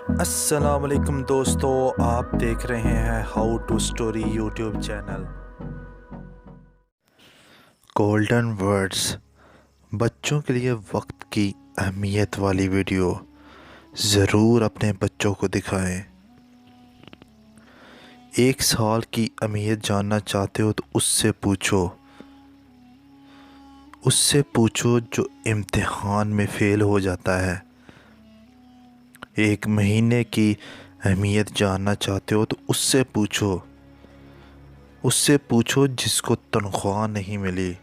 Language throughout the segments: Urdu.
السلام علیکم دوستو، آپ دیکھ رہے ہیں how to story YouTube channel. Golden words, بچوں کے لیے وقت کی اہمیت والی ویڈیو ضرور اپنے بچوں کو دکھائیں۔ 1 سال کی اہمیت جاننا چاہتے ہو تو اس سے پوچھو جو امتحان میں فیل ہو جاتا ہے۔ 1 مہینے کی اہمیت جاننا چاہتے ہو تو اس سے پوچھو جس کو تنخواہ نہیں ملی۔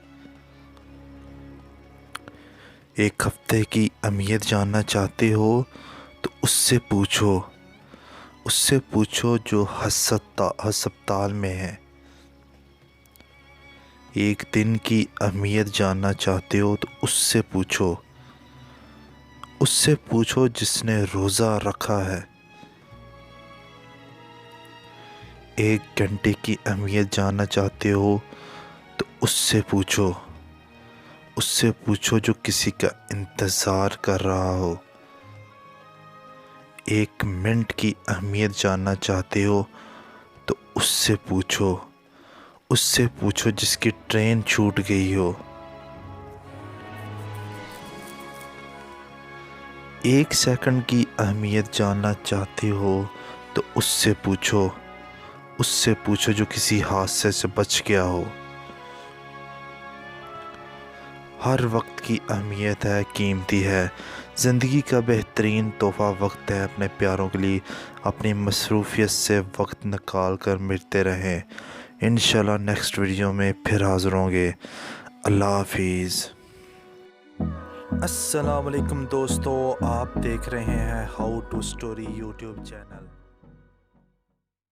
1 ہفتے کی اہمیت جاننا چاہتے ہو تو اس سے پوچھو جو ہسپتال میں ہے۔ 1 دن کی اہمیت جاننا چاہتے ہو تو اس سے پوچھو جس نے روزہ رکھا ہے۔ 1 گھنٹے کی اہمیت جاننا چاہتے ہو تو اس سے پوچھو جو کسی کا انتظار کر رہا ہو۔ 1 منٹ کی اہمیت جاننا چاہتے ہو تو اس سے پوچھو جس کی ٹرین چھوٹ گئی ہو۔ 1 سیکنڈ کی اہمیت جاننا چاہتے ہو تو اس سے پوچھو جو کسی حادثے سے بچ گیا ہو۔ ہر وقت کی اہمیت ہے، قیمتی ہے۔ زندگی کا بہترین تحفہ وقت ہے۔ اپنے پیاروں کے لیے اپنی مصروفیت سے وقت نکال کر ملتے رہیں۔ انشاءاللہ نیکسٹ ویڈیو میں پھر حاضر ہوں گے۔ اللہ حافظ۔ السلام علیکم دوستو، آپ دیکھ رہے ہیں how to story YouTube channel.